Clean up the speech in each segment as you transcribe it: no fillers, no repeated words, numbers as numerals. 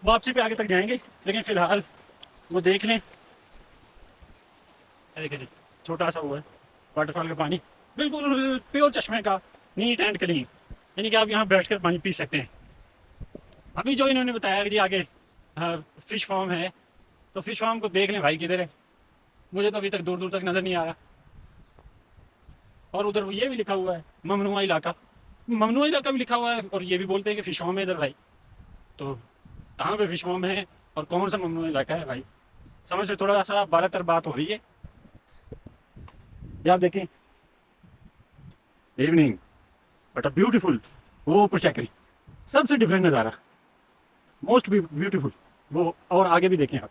वापसी पे आगे तक जाएंगे, लेकिन फ़िलहाल वो देख लें। देखिए जी, छोटा सा हुआ है वाटरफॉल का पानी, बिल्कुल प्योर चश्मे का, नीट एंड क्लीन, यानी कि आप यहाँ बैठ कर पानी पी सकते हैं। अभी जो इन्होंने बताया कि जी आगे फिश फार्म है, तो फिश फार्म को देख लें भाई किधर है, मुझे तो अभी तक दूर दूर तक नज़र नहीं आ रहा। और उधर ये भी लिखा हुआ है ममनुआ इलाका, ममनुआ इलाका भी लिखा हुआ है, और ये भी बोलते हैं कि फिश फार्म है इधर भाई। तो कहाँ पे फिश फार्म है और कौन सा ममनुआ इलाका है भाई, समझ से थोड़ा सा बालातर बात हो रही है। ये आप देखें, इवनिंग बट अ ब्यूटीफुल, वो ऊपर चेक करिए, सबसे डिफरेंट नज़ारा, मोस्ट ब्यूटीफुल वो। और आगे भी देखें आप।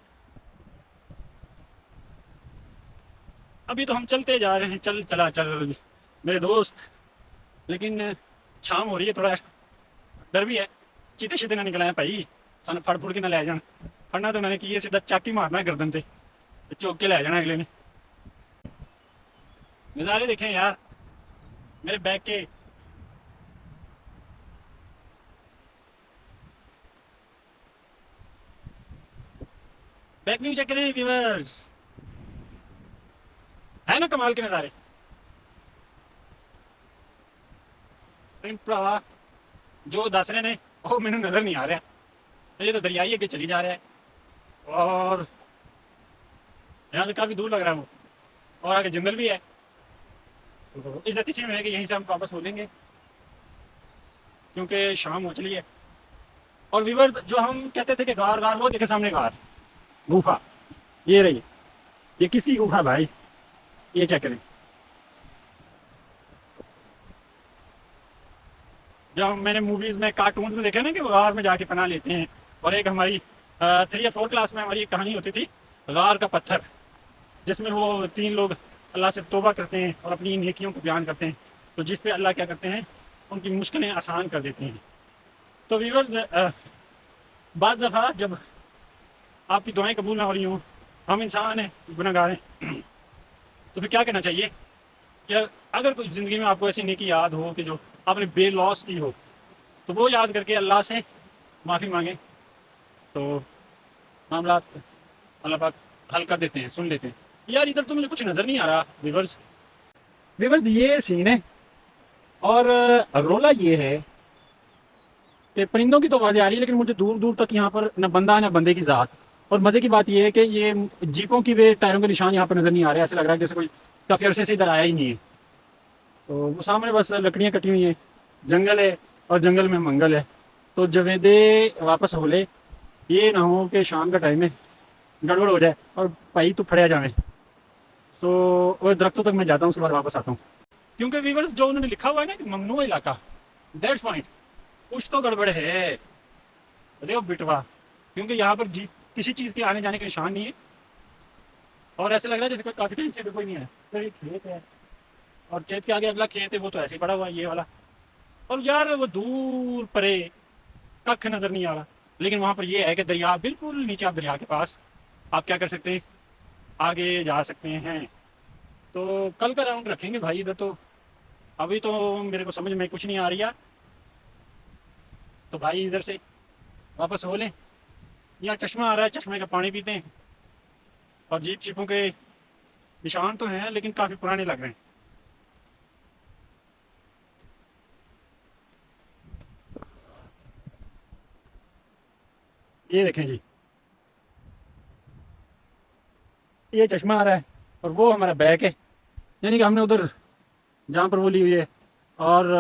अभी तो हम चलते जा रहे हैं, चल चला चल मेरे दोस्त, लेकिन शाम हो रही है, थोड़ा डर भी है, चीते शीते ना निकल आए भाई, सन फड़ फुड़ के ना ले जान। फड़ना तो उन्होंने की है, सीधा चाकी मारना है गर्दन से, चौक के ले जाना अगले ने। नज़ारे देखें यार मेरे बैग के। बैक व्यू चेक करें व्यूअर्स, है ना कमाल के नज़ारे। लेकिन भरावा जो दस रहे ने वो मैंने नज़र नहीं आ रहा, ये तो दरियाई अगे चली जा रहा है, और यहाँ से काफ़ी दूर लग रहा है वो, और आगे जंगल भी है। तो इज्जत इसी में है कि यहीं से हम वापस हो लेंगे, क्योंकि शाम हो चली है। और व्यूअर्स जो हम कहते थे कि गार गार, वो देखे सामने गार, गुफा, ये रही। ये किसकी गुफा है भाई, ये चेक करें। जो मैंने मूवीज़ में कार्टून्स में देखा ना कि वो गार में जाके पनाह लेते हैं, और एक हमारी 3 या 4 क्लास में हमारी एक कहानी होती थी, गार का पत्थर, जिसमें वो 3 लोग अल्लाह से तौबा करते हैं और अपनी नेकियों को बयान करते हैं, तो जिस पे अल्लाह क्या करते हैं, उनकी मुश्किलें आसान कर देते हैं। तो व्यूअर्स, बाज़ दफ़ा जब आपकी दुआएं कबूल ना हो रही हों, हम इंसान हैं, गुनहगार हैं, तो फिर क्या करना चाहिए कि अगर कोई ज़िंदगी में आपको ऐसी नेकी याद हो कि जो आपने बे लॉस की हो, तो वो याद करके अल्लाह से माफ़ी मांगें, तो मामला अल्लाह पाक हल कर देते हैं, सुन लेते हैं। यार इधर तो मुझे कुछ नज़र नहीं आ रहा व्यूअर्स, व्यूअर्स ये सीन है। और रोला ये है कि परिंदों की तो आवाज़ें आ रही है, लेकिन मुझे दूर दूर तक यहाँ पर न बंदा न बंदे की ज़ात। और मज़े की बात यह है कि ये जीपों की वे टायरों के निशान यहाँ पर नज़र नहीं आ रहे, ऐसा लग रहा है जैसे कोई काफ़ी अरसे से इधर आया ही नहीं है। तो वो सामने बस लकड़ियाँ कटी हुई हैं, जंगल है, और जंगल में मंगल है। तो जवेदे वापस हो ले, ये ना हो कि शाम का टाइम है गड़बड़ हो जाए और भाई तू फड़िया जाए। तो वो दरख्तों तक मैं जाता हूँ, उसके बाद वापस आता हूँ, क्योंकि वीवर्स जो उन्होंने लिखा हुआ है ना कि ममनुआ इलाका, दैट्स पॉइंट, कुछ तो गड़बड़ है। अरे ओ बिटवा, क्योंकि यहाँ पर जी किसी चीज़ के आने जाने के निशान नहीं है, और ऐसे लग रहा है जैसे कोई काफ़ी टाइम से भी कोई नहीं है। तो ये खेत है, और खेत के आगे अगला खेत है, वो तो ऐसे ही पड़ा हुआ है ये वाला। और यार वो दूर परे कख नज़र नहीं आ रहा, लेकिन वहाँ पर ये है कि दरिया बिल्कुल नीचे, आप दरिया के पास, आप क्या कर सकते हैं, आगे जा सकते हैं। तो कल का राउंड रखेंगे भाई इधर तो, अभी तो मेरे को समझ में कुछ नहीं आ रही है। तो भाई इधर से वापस हो लें, यहाँ चश्मा आ रहा है, चश्मे का पानी पीते हैं। और जीप शिपों के निशान तो हैं, लेकिन काफ़ी पुराने लग रहे हैं। ये देखें जी, ये चश्मा आ रहा है, और वो हमारा बैग है, यानी कि हमने उधर जहाँ पर वो ली हुई है। और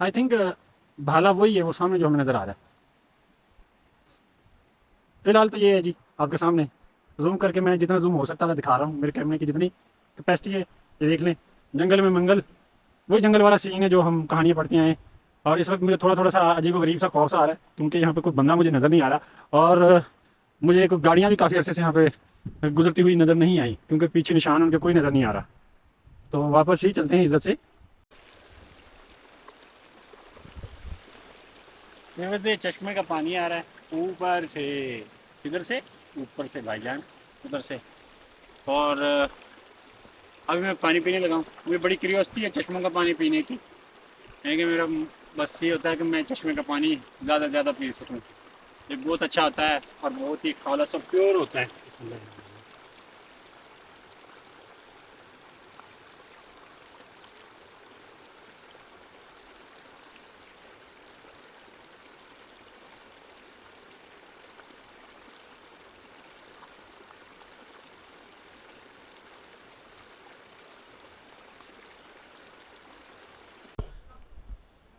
आई थिंक भाला वही है, वो सामने जो हमें नज़र आ रहा है। फिलहाल तो ये है जी आपके सामने, जूम करके मैं जितना जूम हो सकता था दिखा रहा हूँ, मेरे कैमरे की जितनी कैपेसिटी है। ये देख लें, जंगल में मंगल, वही जंगल वाला सीन है जो हम कहानियाँ पढ़ते हैं। और इस वक्त मुझे थोड़ा थोड़ा सा अजीब गरीब सा खौफ सा आ रहा है, क्योंकि यहाँ पे कोई बंदा मुझे नज़र नहीं आ रहा, और मुझे कोई गाड़ियाँ भी काफ़ी अरसे से यहाँ पे गुजरती हुई नज़र नहीं आई, क्योंकि पीछे निशान उनके कोई नज़र नहीं आ रहा। तो वापस ही चलते हैं इज्जत से। यहाँ से चश्मे का पानी आ रहा है ऊपर से, किधर से, ऊपर से भाईजान, उधर से। और अभी मैं पानी पीने लगा हूँ, मुझे बड़ी क्यूरियोसिटी है चश्मों का पानी पीने की, है कि मेरा बस ये होता है कि मैं चश्मे का पानी ज़्यादा से ज़्यादा पी सकूँ। ये बहुत अच्छा होता है और बहुत ही खालस और प्योर होता है।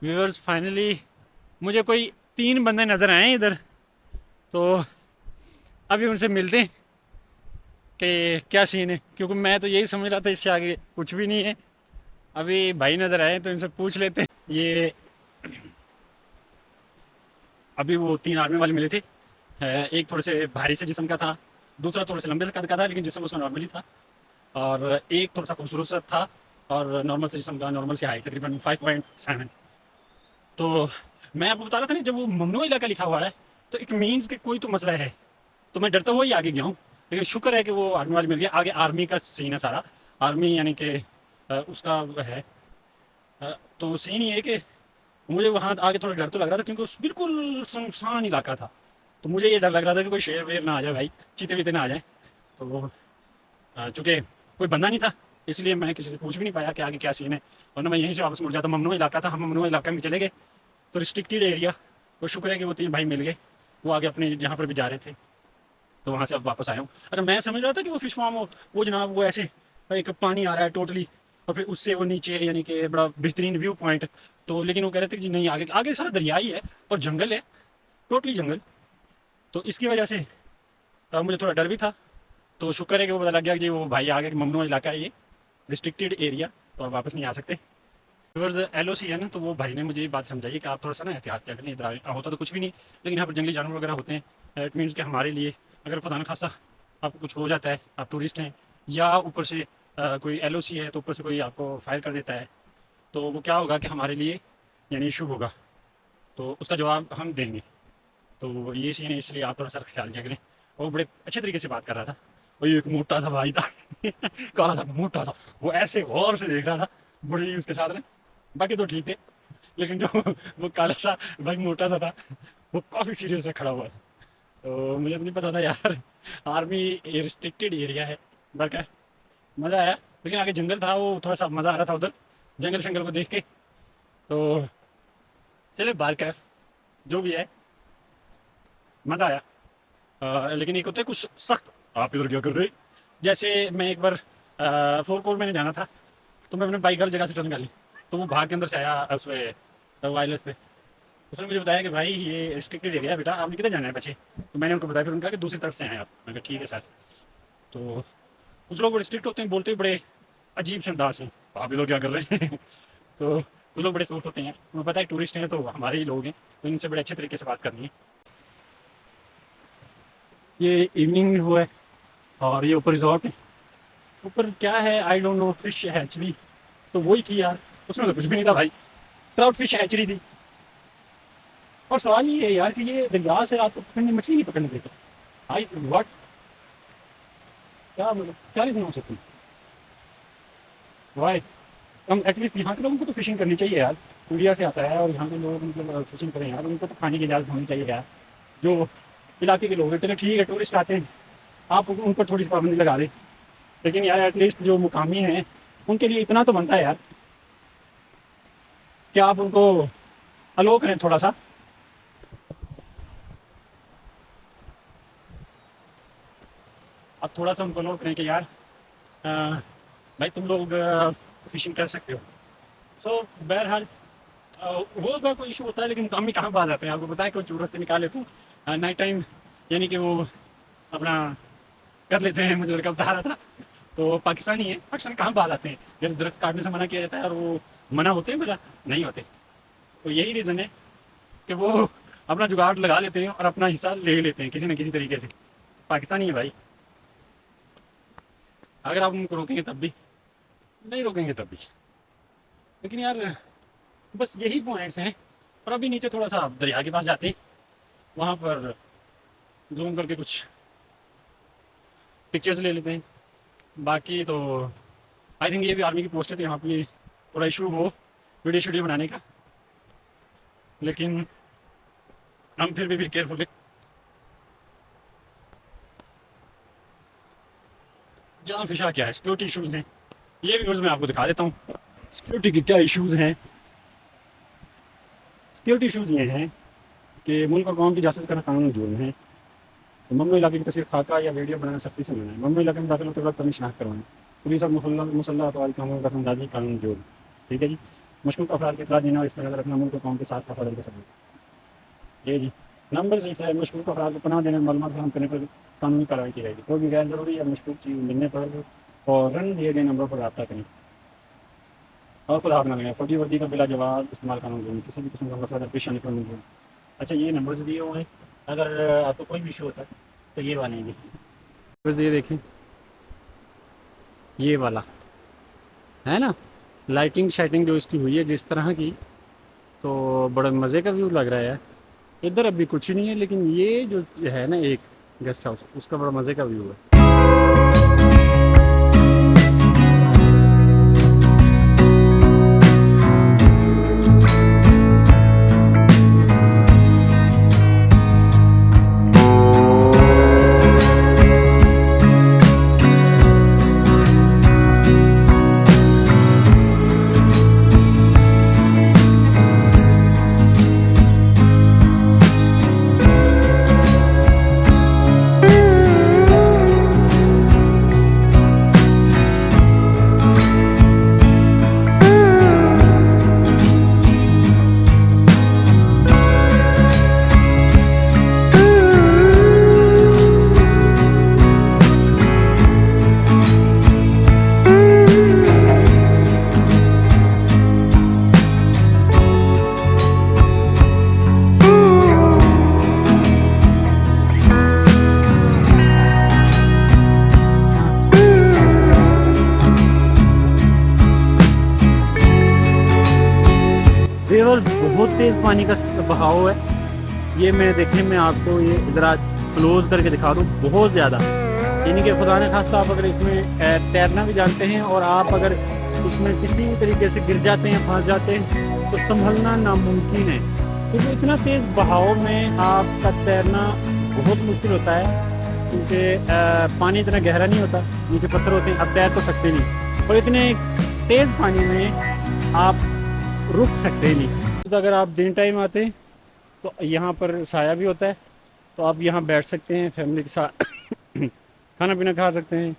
व्यूअर्स फाइनली मुझे कोई 3 बंदे नज़र आए इधर, तो अभी उनसे मिलते हैं कि क्या सीन है, क्योंकि मैं तो यही समझ रहा था इससे आगे कुछ भी नहीं है। अभी भाई नज़र आए तो इनसे पूछ लेते हैं। ये अभी वो 3 आर्मी वाले मिले थे। एक थोड़े से भारी से जिस्म का था, दूसरा थोड़े से लंबे से कद का था लेकिन जिस्म उसका नॉर्मली था, और एक थोड़ा सा खूबसूरत सा था और नॉर्मल से जिस्म का, नॉर्मल से हाइट तकरीबन 5.7। तो मैं आपको बता रहा था ना, जब वो ममनुआ इलाका लिखा हुआ है तो इट मीन्स कि कोई तो मसला है। तो मैं डरता हुआ ही आगे गया हूँ, लेकिन शुक्र है कि वो आर्मी वाले मिल गया। आगे आर्मी का सीन है सारा, आर्मी यानी कि उसका है। तो सीन ये है कि मुझे वहाँ आगे थोड़ा डर तो लग रहा था क्योंकि उस बिल्कुल सुनसान इलाका था। तो मुझे ये डर लग रहा था कि कोई शेर वेर ना आ जाए भाई, चीते वीते ना आ जाए। तो चूँकि कोई बंदा नहीं था इसलिए मैं किसी से पूछ भी नहीं पाया कि आगे क्या सीन है, वरना मैं यहीं से वापस मुड़ जाता। ममनुआ इलाका था, हम ममनुआ इलाके में चले गए, तो रिस्ट्रिक्टेड एरिया। तो शुक्र है कि वो 3 भाई मिल गए, वो आगे अपने जहाँ पर भी जा रहे थे, तो वहाँ से अब वापस आया हूँ। अच्छा, मैं समझ रहा था कि वो फिश फार्म हो, वो जनाब वो ऐसे एक पानी आ रहा है टोटली, और फिर उससे वो नीचे यानी कि बड़ा बेहतरीन व्यू पॉइंट। तो लेकिन वो कह रहे थे कि जी नहीं, आगे आगे सारा दरिया ही है और जंगल है, टोटली जंगल। तो इसकी वजह से मुझे थोड़ा डर भी था। तो शुक्र है कि वो पता लग गया कि जी वो भाई आगे ममनुआ इलाका है, ये रिस्ट्रिक्टेड एरिया, तो आप वापस नहीं आ सकते। अगर LOC है ना, तो वो भाई ने मुझे ये बात समझाई कि आप थोड़ा सा ना एहतियात किया करें, इधर होता तो कुछ भी नहीं, लेकिन यहाँ पर जंगली जानवर वगैरह होते हैं। इट मीन्स कि हमारे लिए अगर खुदा न खासा आपको कुछ हो जाता है, आप टूरिस्ट हैं, या ऊपर से कोई LOC है तो ऊपर से कोई आपको फायर कर देता है, तो वो क्या होगा कि हमारे लिए यानी इशू होगा, तो उसका जवाब हम देंगे। तो ये सीन है, इसलिए आप थोड़ा सा ख्याल किया करें। वो बड़े अच्छे तरीके से बात कर रहा था। वही एक मोटा सा भाई था काला सा मोटा सा, वो ऐसे गौर से देख रहा था, बड़ी उसके साथ में। बाकी तो ठीक थे, लेकिन जो वो काला सा भाई मोटा सा था, वो काफ़ी सीरियस से खड़ा हुआ था। तो मुझे तो नहीं पता था यार, आर्मी रिस्ट्रिक्टेड एरिया है। बट मज़ा आया, लेकिन आगे जंगल था, वो थोड़ा सा मज़ा आ रहा था उधर जंगल शंगल को देख के। तो चले बार कैफ जो भी है, मज़ा आया। लेकिन एक होता है कुछ सख्त, आप इधर क्या कर रहे। जैसे मैं एक बार फोर कोर मैंने जाना था, तो मैं अपने बाइक हर जगह से टर्न कर ली, तो वो भाग के अंदर से आया उसमें वायरलेस पे। उसने मुझे बताया कि भाई ये रिस्ट्रिक्टेड एरिया है बेटा, आपने किधर जाना है बच्चे। तो मैंने उनको बताया, फिर उनका कि दूसरी तरफ से आए आप। मैं कहा ठीक है सर। तो कुछ लोग रिस्ट्रिक्ट होते हैं, बोलते हुए बड़े अजीब से अंदाज हैं, आप इधर क्या कर रहे हैं तो कुछ लोग बड़े सोच होते हैं, तुम्हें पता है टूरिस्ट हैं तो हमारे ही लोग हैं, तो इनसे बड़े अच्छे तरीके से बात करनी है। ये इवनिंग हुआ है और ये ऊपर रिजॉर्ट है। ऊपर क्या है I don't know, fish hatchery तो वही थी यार, उसमें तो कुछ भी नहीं था भाई, ट्राउट फिश हैचरी थी। और सवाल ये है यार कि ये दरिया से रात को पकड़ने मछली नहीं पकड़ने देते। आई व्हाट, क्या मतलब क्या रीजन हो सकती है वाई। हम एटलीस्ट यहाँ के लोगों को तो फिशिंग करनी चाहिए यार, इंडिया से आता है और यहाँ के लोग मतलब फिशिंग करें यार, उनको तो खाने की इजाज़त होनी चाहिए यार। जो इलाके के लोग हैं, चलो ठीक है टूरिस्ट आते हैं, आप उन पर थोड़ी सी पाबंदी लगा दें, लेकिन यार एटलीस्ट जो मुकामी हैं उनके लिए इतना तो बनता है यार कि आप उनको अलो करें थोड़ा सा। आप थोड़ा सा उनको अलो करें कि यार अ, भाई तुम लोग फिशिंग कर सकते हो। सो बहरहाल वो का कोई इशू होता है, लेकिन मुकामी कहाँ बाज आते हैं, आपको बताया कि वो चूरत से निकाल लेते हैं नाइट टाइम, यानी कि वो अपना कर लेते हैं। मुझे लड़का बता रहा था, तो पाकिस्तानी है, पाकिस्तान कहाँ बाज आते हैं, जैसे दरख्त काटने से मना किया जाता है और वो मना होते हैं, मेरा नहीं होते। तो यही रीज़न है कि वो अपना जुगाड़ लगा लेते हैं और अपना हिस्सा ले लेते हैं किसी न किसी तरीके से। पाकिस्तानी है भाई, अगर आप उनको रोकेंगे तब भी, नहीं रोकेंगे तब भी। लेकिन यार बस यही पॉइंट्स हैं। और अभी नीचे थोड़ा सा दरिया के पास जाते हैं, वहाँ पर जूम करके कुछ पिक्चर्स ले लेते हैं। बाकी तो आई थिंक ये भी आर्मी की पोस्ट है, तो यहाँ पे थोड़ा इशू हो वीडियो शूडियो बनाने का, लेकिन हम फिर भी केयरफुल जान फिशा क्या है, सिक्योरिटी इशूज़ हैं। ये व्यूअर्स मैं आपको दिखा देता हूँ सिक्योरिटी के क्या इशूज़ हैं। सिक्योरिटी इशूज़ ये हैं कि मुल्क और कौम की जासूसी करना कानूनी जुर्म है। तो ममनू इलाके की तस्वीर, खाका या वीडियो बनाना सख्ती से मना है। ममनू इलाके में दाखिल होते वक्त अपनी शनाख्त करवाएं। पुलिस और मुसल्लह अफवाज का हमला दखलंदाजी कानूनी जुर्म। ठीक है जी। मशकूक अफराद की इतला देना और इस पर नजर रखना मुल्क और कौम के साथ हफाजत का सबूत। ये जी नंबर 6 है, मशकूक अफराद को पनाह देने, मालूमात फराहम करने पर कानूनी कार्रवाई की जाएगी। कोई भी गैर ज़रूरी या मशकूक चीज़ मिलने पर फ़ौरन दिए गए नंबर पर रब्ता करें और खुद हाथ ना लगाएं। फर्जी वर्दी का बिला जवाब इस्तेमाल कानून जुर्म, किसी भी किस्म का मसला दरपेश आने पर जुर्म। अच्छा, ये नंबर्स दिए हुए हैं, अगर आपको कोई भी इशू होता है तो ये वाले हैं। बस ये देखें, ये वाला है ना, लाइटिंग शाइटिंग जो इसकी हुई है जिस तरह की, तो बड़ा मज़े का व्यू लग रहा है यार। इधर अभी कुछ नहीं है, लेकिन ये जो है ना एक गेस्ट हाउस, उसका बड़ा मज़े का व्यू है। केवल बहुत तेज़ पानी का बहाव है। ये मैं देखें, मैं आपको ये ज़रा क्लोज करके दिखा दूँ, बहुत ज़्यादा। यानी कि खुदा न खास्ता आप अगर इसमें तैरना भी जानते हैं और आप अगर इसमें किसी भी तरीके से गिर जाते हैं, फंस जाते हैं, तो संभलना नामुमकिन है, क्योंकि इतना तेज़ बहाव में आपका तैरना बहुत मुश्किल होता है। क्योंकि पानी इतना गहरा नहीं होता, नीचे पत्थर होते हैं, आप तैर तो सकते नहीं, और इतने तेज़ पानी में आप रुक सकते नहीं। तो अगर आप दिन टाइम आते हैं तो यहाँ पर साया भी होता है, तो आप यहाँ बैठ सकते हैं फैमिली के साथ खाना पीना खा सकते हैं,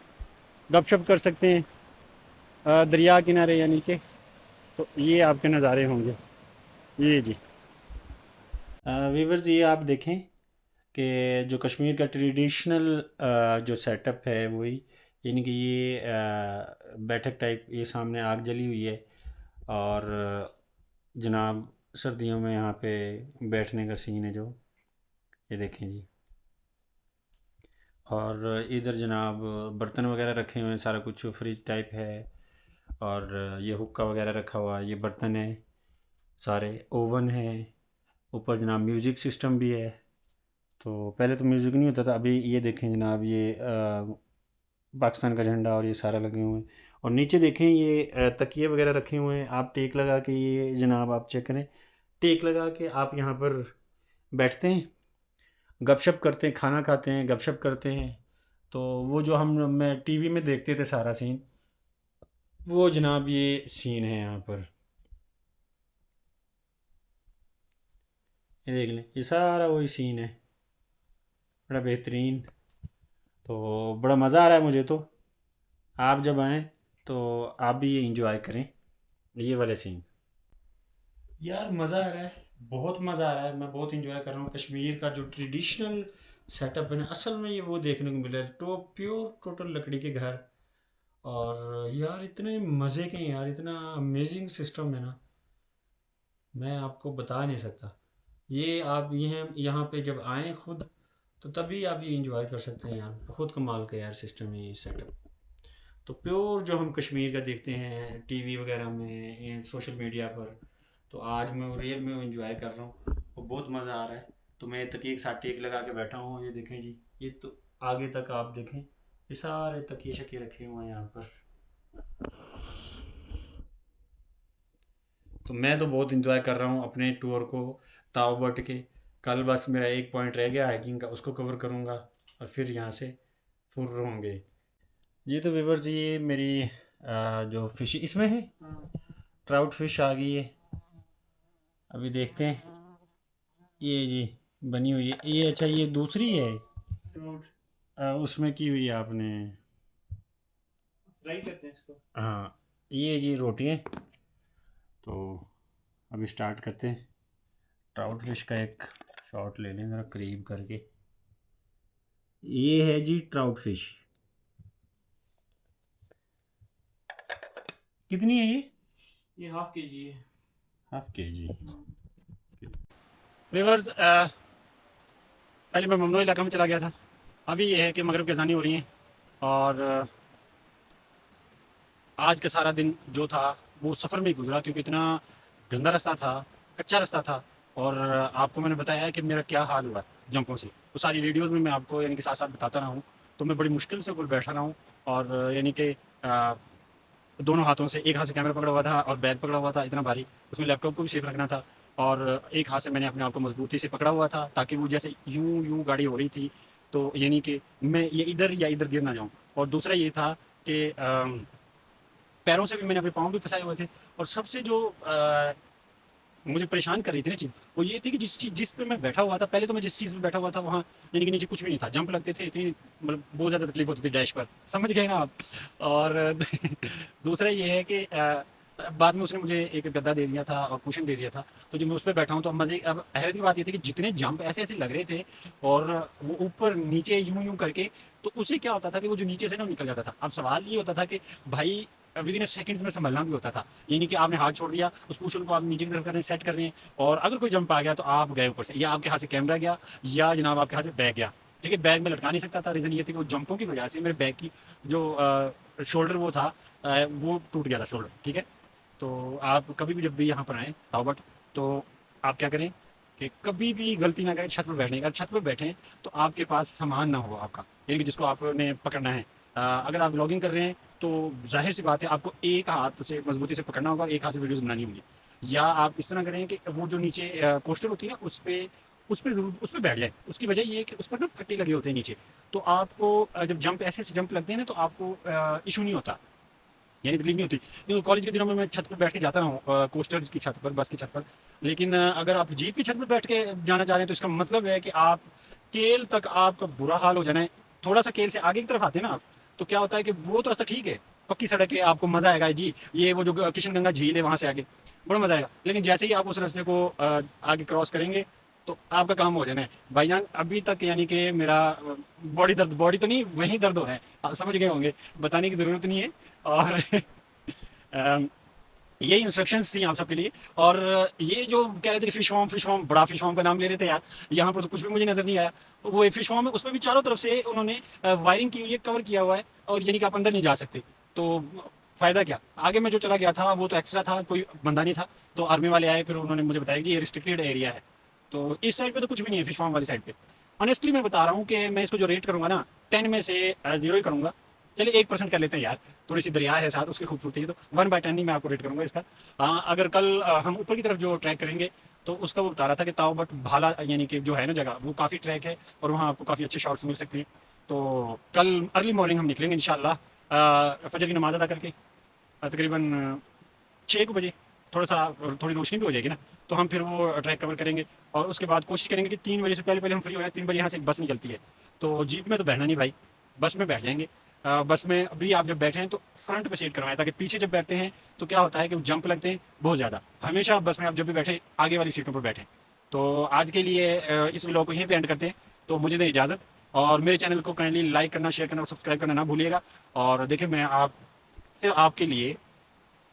गपशप कर सकते हैं दरिया किनारे, यानी कि तो ये आपके नज़ारे होंगे। ये जी वीवर्स, ये आप देखें कि जो कश्मीर का ट्रेडिशनल जो सेटअप है वही, यानी कि ये बैठक टाइप, ये सामने आग जली हुई है और जनाब सर्दियों में यहाँ पे बैठने का सीन है जो, ये देखें जी। और इधर जनाब बर्तन वगैरह रखे हुए हैं, सारा कुछ फ्रिज टाइप है, और ये हुक्का वगैरह रखा हुआ है, ये बर्तन है सारे, ओवन है, ऊपर जनाब म्यूज़िक सिस्टम भी है। तो पहले तो म्यूज़िक नहीं होता था, अभी ये देखें जनाब, ये पाकिस्तान का झंडा और ये सारा लगे हुए हैं। और नीचे देखें, ये तकिए वगैरह रखे हुए हैं, आप टेक लगा के, ये जनाब आप चेक करें, टेक लगा के आप यहाँ पर बैठते हैं, गपशप करते हैं, खाना खाते हैं, गपशप करते हैं। तो वो जो हम मैं टीवी में देखते थे सारा सीन, वो जनाब ये सीन है यहाँ पर, ये देख लें, ये सारा वही सीन है, बड़ा बेहतरीन। तो बड़ा मज़ा आ रहा है मुझे तो। आप जब आएँ तो आप भी ये इंजॉय करें, ये वाले सीन। यार मज़ा आ रहा है, बहुत मज़ा आ रहा है, मैं बहुत इंजॉय कर रहा हूँ। कश्मीर का जो ट्रेडिशनल सेटअप है ना, असल में ये वो देखने को मिला है, तो प्योर टोटल लकड़ी के घर। और यार इतने मज़े के हैं यार, इतना अमेजिंग सिस्टम है ना, मैं आपको बता नहीं सकता। ये आप यहाँ पे जब आएँ खुद, तो तभी आप ये इंजॉय कर सकते हैं यार, बहुत कमाल का यार सिस्टम है ये सेटअप। तो प्योर जो हम कश्मीर का देखते हैं टीवी वगैरह में, सोशल मीडिया पर, तो आज मैं वो रियल में इंजॉय कर रहा हूँ, वो बहुत मज़ा आ रहा है। तो मैं तकिए के साथ टेक लगा के बैठा हूँ, ये देखें जी, ये तो आगे तक आप देखें, ये सारे तकिए शकिए रखे हुए हैं यहाँ पर। तो मैं तो बहुत इंजॉय कर रहा हूँ अपने टूर को, ताव बट के। कल बस मेरा एक पॉइंट रह गया हाइकिंग का, उसको कवर करूँगा और फिर यहाँ से फुर होंगे। जी तो व्यूवर्स, ये मेरी जो फिश इसमें है, ट्राउट फिश आ गई है। अभी देखते हैं। ये जी बनी हुई है ये। अच्छा, ये दूसरी है। उसमें की हुई है आपने। फ्राई करते हैं इसको। हाँ, ये जी रोटी है। तो अभी स्टार्ट करते हैं। ट्राउट फिश का एक शॉट ले लें ज़रा करीब करके। ये है जी ट्राउट फिश। कितनी है ये हाफ के जी है। हाफ के जी। व्यूअर्स, पहले मैं ममनू इलाका में चला गया था। अभी ये है कि मगरिब की अज़ानी हो रही है। और आज का सारा दिन जो था वो सफ़र में ही गुजरा, क्योंकि इतना गंदा रास्ता था, कच्चा रास्ता था। और आपको मैंने बताया है कि मेरा क्या हाल हुआ जंपों से, वो सारी वीडियोज़ में मैं आपको यानी कि साथ साथ बताता रहा हूँ। तो मैं बड़ी मुश्किल से ऊपर बैठा रहा हूँ। और यानी कि दोनों हाथों से, एक हाथ से कैमरा पकड़ा हुआ था और बैग पकड़ा हुआ था इतना भारी, उसमें लैपटॉप को भी सेफ रखना था। और एक हाथ से मैंने अपने आप को मजबूती से पकड़ा हुआ था, ताकि वो जैसे यूं यूं गाड़ी हो रही थी तो यानी कि मैं ये इधर या इधर गिर ना जाऊं। और दूसरा ये था कि पैरों से भी मैंने अपने पाँव भी फंसाए हुए थे। और सबसे जो मुझे परेशान कर रही थी ना चीज़, वो ये थी कि जिस पे मैं बैठा हुआ था, पहले तो मैं जिस चीज़ पे बैठा हुआ था वहाँ यानी कि नीचे कुछ भी नहीं था। जंप लगते थे, इतनी मतलब बहुत ज़्यादा तकलीफ होती थी डैश पर, समझ गए ना आप। और दूसरा ये है कि बाद में उसने मुझे एक गद्दा दे दिया था और कुशन दे दिया था। तो जब मैं उस पर बैठा हूँ तो मज़े, अब हैरत की बात ये थी कि जितने जंप ऐसे ऐसे लग रहे थे और वो ऊपर नीचे यूं यूं करके, तो उससे क्या होता था कि वो जो नीचे से ना निकल जाता था। अब सवाल ये होता था कि भाई विद इन सेकंड में संभलना भी होता था। यानी कि आपने हाथ छोड़ दिया, उस कुशन को आप नीचे की तरफ कर रहे हैं, सेट कर रहे हैं, और अगर कोई जंप आ गया तो आप गए ऊपर से, या आपके हाथ से कैमरा गया, या जनाब आपके हाथ से बैग गया। ठीक है, बैग में लटका नहीं सकता था। रीज़न ये थी कि वो जंपों की वजह से मेरे बैग की जो शोल्डर वो था, वो टूट गया था शोल्डर। ठीक है, तो आप कभी भी जब भी यहाँ पर आएँ ताओबट, तो आप क्या करें कि कभी भी गलती ना करें छत पर बैठने का। छत पर बैठें तो आपके पास सामान ना हो आपका, यानी कि जिसको आपने पकड़ना है। अगर आप व्लॉगिंग कर रहे हैं तो ज़ाहिर सी बात है आपको एक हाथ से मजबूती से पकड़ना होगा और एक हाथ से वीडियोज़ बनानी होंगी। या आप इस तरह करें कि वो जो नीचे कोस्टर होती है ना, उस पे ज़रूर उस पे बैठ जाए। उसकी वजह ये है कि उस पर ना फट्टे लगे होते हैं नीचे। तो आपको जब जंप ऐसे ऐसे जंप लगते हैं ना, तो आपको इशू नहीं होता, यानी तकलीफ नहीं होती। क्योंकि कॉलेज के दिनों में मैं छत पर बैठ के जाता रहा हूँ, कोस्टर की छत पर, बस की छत पर। लेकिन अगर आप जीप की छत पर बैठ के जाना चाह रहे हैं तो इसका मतलब है कि आप केल तक आपका बुरा हाल हो जाना है। थोड़ा सा केल से आगे की तरफ आते हैं ना आप, तो क्या होता है कि वो तो रास्ता ठीक है, पक्की सड़क है, आपको मज़ा आएगा जी। ये वो जो किशन गंगा झील है वहाँ से आगे बड़ा मज़ा आएगा। लेकिन जैसे ही आप उस रास्ते को आगे क्रॉस करेंगे तो आपका काम हो जाना है भाईजान। अभी तक यानी कि मेरा बॉडी दर्द, बॉडी तो नहीं वहीं दर्द हो रहा है, आप समझ गए होंगे, बताने की ज़रूरत नहीं है। और अम, यही इंस्ट्रक्शंस थी आप सबके लिए। और ये जो कह रहे थे कि फिश फार्म, बड़ा फिश फार्म का नाम ले रहे थे यार, यहाँ पर तो कुछ भी मुझे नज़र नहीं आया। वो एक फिश फार्म है, उसमें भी चारों तरफ से उन्होंने वायरिंग की हुई है, कवर किया हुआ है, और यानी कि आप अंदर नहीं जा सकते। तो फ़ायदा क्या, आगे में जो चला गया था वो तो एक्स्ट्रा था, कोई बंदा नहीं था। तो आर्मी वाले आए, फिर उन्होंने मुझे बताया कि ये रिस्ट्रिक्टेड एरिया है। तो इस साइड पे तो कुछ भी नहीं है, फिश फार्म वाली साइड पे। ऑनेस्टली मैं बता रहा हूँ कि मैं इसको जो रेट करूँगा ना, 10 में से 0 ही करूँगा। चलिए 1% कर लेते हैं यार, थोड़ी सी दरिया है साथ, उसकी खूबसूरती है, तो 1/10 ही मैं आपको रेट करूँगा इसका। हाँ, अगर कल हम ऊपर की तरफ जो ट्रैक करेंगे तो उसका वो बता रहा था कि ताओ बट भाला यानी कि जो है ना जगह, वो काफ़ी ट्रैक है और वहाँ आपको काफ़ी अच्छे शॉट्स मिल सकते हैं। तो कल अर्ली मॉर्निंग हम निकलेंगे इंशाल्लाह, फजर की नमाज़ अदा करके, तकरीबन 6 बजे। थोड़ी रोशनी भी हो जाएगी ना, तो हम फिर वो ट्रैक कवर करेंगे। और उसके बाद कोशिश करेंगे कि 3 बजे से पहले पहले हम फ्री हो जाए। 3 बजे यहाँ से एक बस निकलती है, तो जीप में तो बैठना नहीं भाई, बस में बैठ जाएंगे। बस में अभी आप जब बैठे हैं तो फ्रंट पे सीट करवाएं, ताकि पीछे जब बैठते हैं तो क्या होता है कि वो जंप लगते हैं बहुत ज़्यादा। हमेशा आप बस में आप जब भी बैठे आगे वाली सीटों पर बैठें। तो आज के लिए इस व्लॉग को यहीं पे एंड करते हैं। तो मुझे दें इजाज़त, और मेरे चैनल को काइंडली लाइक करना, शेयर करना और सब्सक्राइब करना ना भूलिएगा। और देखिए, मैं आप सिर्फ आपके लिए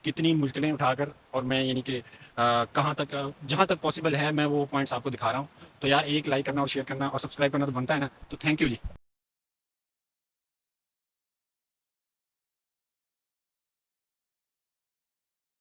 कितनी मुश्किलें उठाकर, और मैं यानी कि कहाँ तक, जहाँ तक पॉसिबल है मैं वो पॉइंट्स आपको दिखा रहा हूँ। तो यार एक लाइक करना और शेयर करना और सब्सक्राइब करना तो बनता है ना। तो थैंक यू जी।